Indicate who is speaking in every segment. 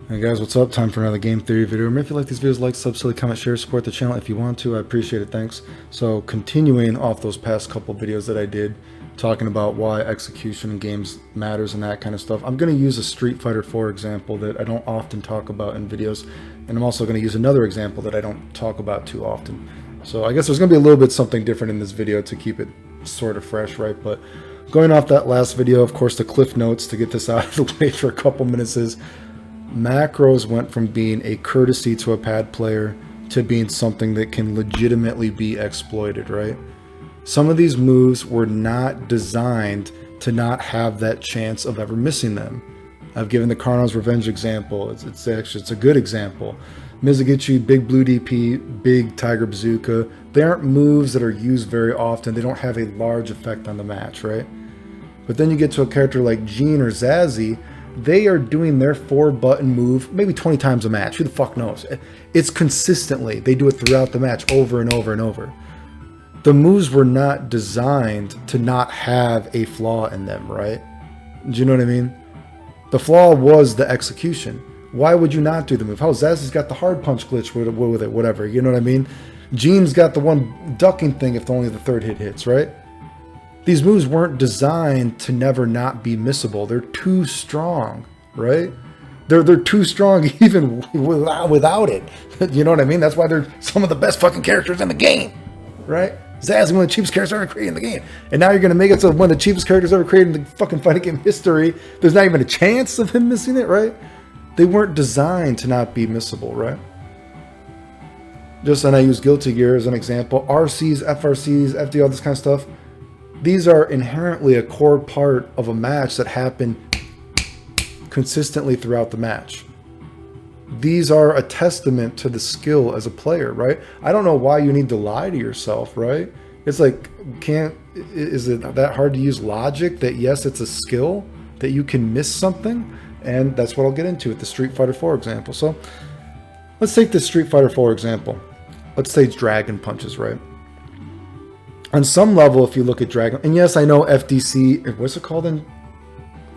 Speaker 1: Hey guys, what's up? Time for another game theory video. Remember, if you like these videos, like, sub, silly, comment, share, support the channel if you want to. I appreciate it. Thanks. So, continuing off those past couple videos that I did, talking about why execution in games matters and that kind of stuff, I'm going to use a Street Fighter 4 example that I don't often talk about in videos, and I'm also going to use another example that I don't talk about too often. So, I guess there's going to be a little bit something different in this video to keep it sort of fresh, right? But going off that last video, of course, the cliff notes to get this out of the way for a couple minutes is macros went from being a courtesy to a pad player to being something that can legitimately be exploited, right? Some of these moves were not designed to not have that chance of ever missing them. I've given the Karno's Revenge example. It's a good example. Mizuguchi, Big Blue DP, Big Tiger Bazooka. They aren't moves that are used very often. They don't have a large effect on the match, right? But then you get to a character like Jean or Zazzy. They are doing their 4-button move maybe 20 times a match. Who the fuck knows? It's consistently. They do it throughout the match over and over and over. The moves were not designed to not have a flaw in them, right? Do you know what I mean? The flaw was the execution. Why would you not do the move? How Zazzy's got the hard punch glitch with it, whatever. You know what I mean? Jean's got the one ducking thing if only the third hit hits, right? These moves weren't designed to never not be missable. They're too strong, right? They're too strong even without it. You know what I mean? That's why they're some of the best fucking characters in the game, right? Zazzy, one of the cheapest characters ever created in the game. And now you're going to make it so one of the cheapest characters ever created in the fucking fighting game history, there's not even a chance of him missing it, right? They weren't designed to not be missable, right? And I use Guilty Gear as an example. RCs, FRCs, FD, all this kind of stuff. These are inherently a core part of a match that happen consistently throughout the match. These are a testament to the skill as a player, right? I don't know why you need to lie to yourself, right? It's like, is it that hard to use logic that yes, it's a skill, that you can miss something? And that's what I'll get into with the Street Fighter 4 example. So let's take the Street Fighter 4 example. Let's say dragon punches, right? On some level, if you look at Dragon, and yes, I know FDC, what's it called in?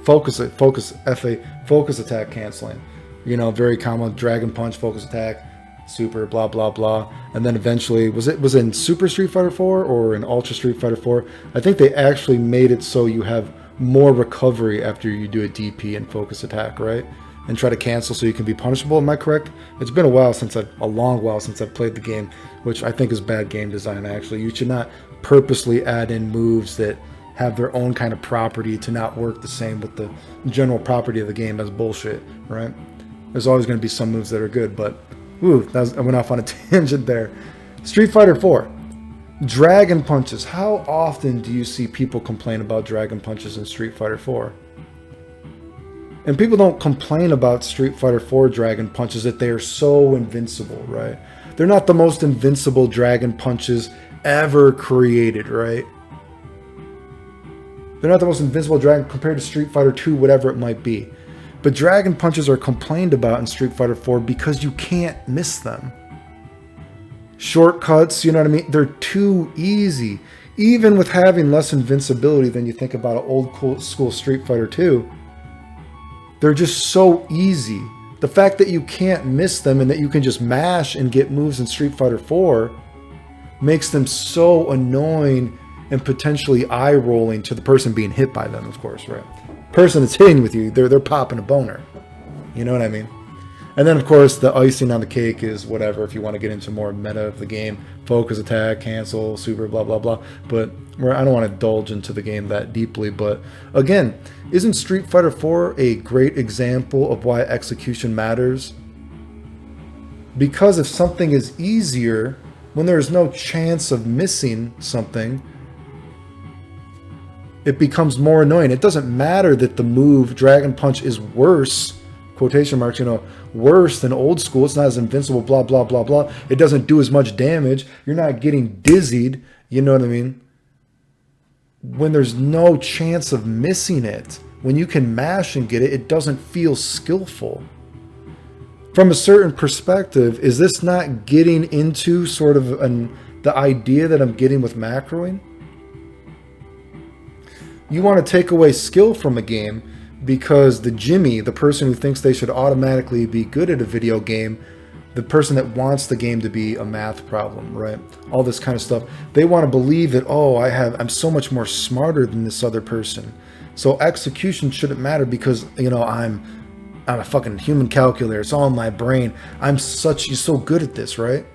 Speaker 1: Focus attack canceling. You know, very common, Dragon Punch, focus attack, super, blah, blah, blah. And then eventually, was it in Super Street Fighter 4 or in Ultra Street Fighter 4? I think they actually made it so you have more recovery after you do a DP and focus attack, right? And try to cancel so you can be punishable. Am I correct? It's been a long while since I've played the game, which I think is bad game design, actually. You should not purposely add in moves that have their own kind of property to not work the same with the general property of the game. That's bullshit, right? There's always going to be some moves that are good, but I went off on a tangent there. Street Fighter 4. Dragon punches. How often do you see people complain about dragon punches in Street Fighter 4? And people don't complain about Street Fighter 4 dragon punches that they are so invincible, right? They're not the most invincible dragon punches ever created, right? They're not the most invincible dragon compared to Street Fighter 2, whatever it might be. But dragon punches are complained about in Street Fighter 4 because you can't miss them. Shortcuts, you know what I mean? They're too easy. Even with having less invincibility than you think about an old school Street Fighter 2, they're just so easy. The fact that you can't miss them and that you can just mash and get moves in Street Fighter 4 makes them so annoying and potentially eye-rolling to the person being hit by them, of course, right? Person that's hitting with you, they're popping a boner. You know what I mean? And then, of course, the icing on the cake is whatever, if you want to get into more meta of the game. Focus attack, cancel, super, blah, blah, blah. But I don't want to indulge into the game that deeply. But again, isn't Street Fighter 4 a great example of why execution matters? Because if something is easier, when there's no chance of missing something, it becomes more annoying. It doesn't matter that the move Dragon Punch is worse, quotation marks, you know, worse than old school. It's not as invincible, blah, blah, blah, blah. It doesn't do as much damage. You're not getting dizzied. You know what I mean? When there's no chance of missing it, when you can mash and get it, it doesn't feel skillful. From a certain perspective, is this not getting into sort of the idea that I'm getting with macroing? You want to take away skill from a game, because the Jimmy, the person who thinks they should automatically be good at a video game, the person that wants the game to be a math problem, right? All this kind of stuff. They want to believe that, oh, I'm so much more smarter than this other person. So execution shouldn't matter because, you know, I'm a fucking human calculator. It's all in my brain. You're so good at this, right?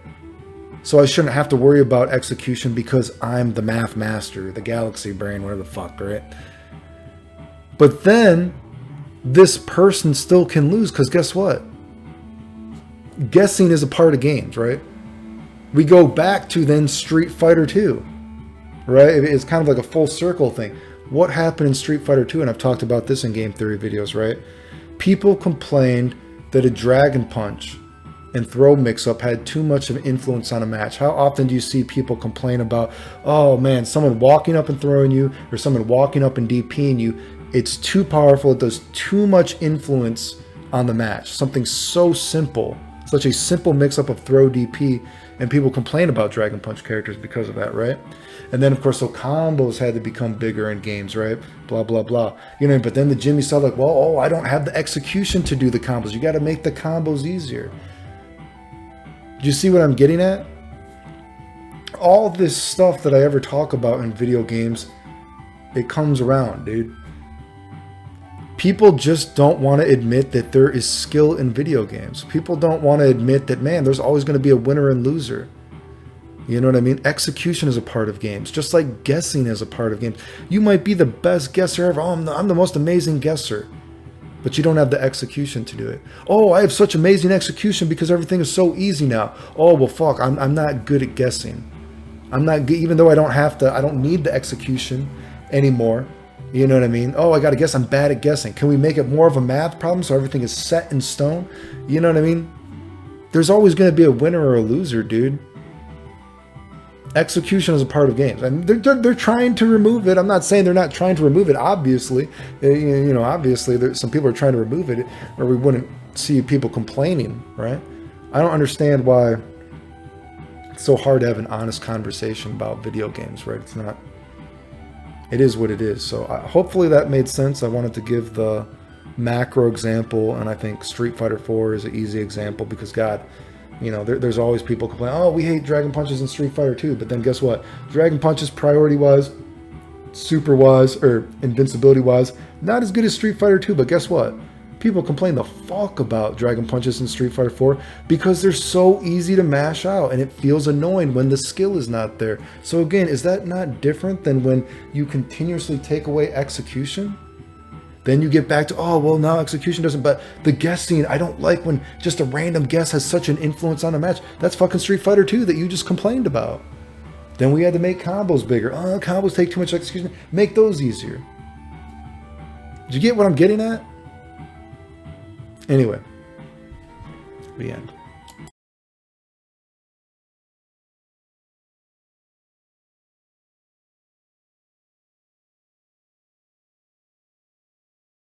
Speaker 1: So I shouldn't have to worry about execution because I'm the math master, the galaxy brain, whatever the fuck, right? But then this person still can lose because guess what? Guessing is a part of games, right? We go back to then Street Fighter 2, right? It's kind of like a full circle thing. What happened in Street Fighter 2, and I've talked about this in game theory videos, right? People complained that a Dragon Punch and throw mix-up had too much of an influence on a match. How often do you see people complain about, oh man, someone walking up and throwing you, or someone walking up and DPing you, it's too powerful, it does too much influence on the match. Something so simple, such a simple mix-up of throw DP, and people complain about Dragon Punch characters because of that, right? And then, of course, so combos had to become bigger in games, right? Blah, blah, blah. You know, but then the Jimmy saw like, well, oh, I don't have the execution to do the combos. You got to make the combos easier. Do you see what I'm getting at? All this stuff that I ever talk about in video games, it comes around, dude. People just don't want to admit that there is skill in video games. People don't want to admit that, man, there's always going to be a winner and loser. You know what I mean? Execution is a part of games, just like guessing is a part of games. You might be the best guesser ever. Oh, I'm the most amazing guesser. But you don't have the execution to do it. Oh, I have such amazing execution because everything is so easy now. Oh, well, fuck, I'm not good at guessing. I'm not good, even though I don't need the execution anymore. You know what I mean? Oh, I got to guess. I'm bad at guessing. Can we make it more of a math problem so everything is set in stone? You know what I mean? There's always going to be a winner or a loser, dude. Execution is a part of games. And they're trying to remove it. I'm not saying they're not trying to remove it, obviously. You know, obviously, some people are trying to remove it, or we wouldn't see people complaining, right? I don't understand why it's so hard to have an honest conversation about video games, right? It's not. It is what it is. So hopefully that made sense. I wanted to give the macro example, and I think Street Fighter 4 is an easy example because, God, you know, there's always people complaining, oh, we hate Dragon Punches in Street Fighter 2. But then guess what? Dragon Punches priority-wise, super-wise, or invincibility-wise, not as good as Street Fighter 2. But guess what? People complain the fuck about Dragon Punches in Street Fighter 4 because they're so easy to mash out and it feels annoying when the skill is not there. So again, is that not different than when you continuously take away execution? Then you get back to, oh, well, now execution doesn't, but the guessing, I don't like when just a random guess has such an influence on a match. That's fucking Street Fighter 2 that you just complained about. Then we had to make combos bigger. Oh, combos take too much execution. Make those easier. Did you get what I'm getting at? Anyway, the end.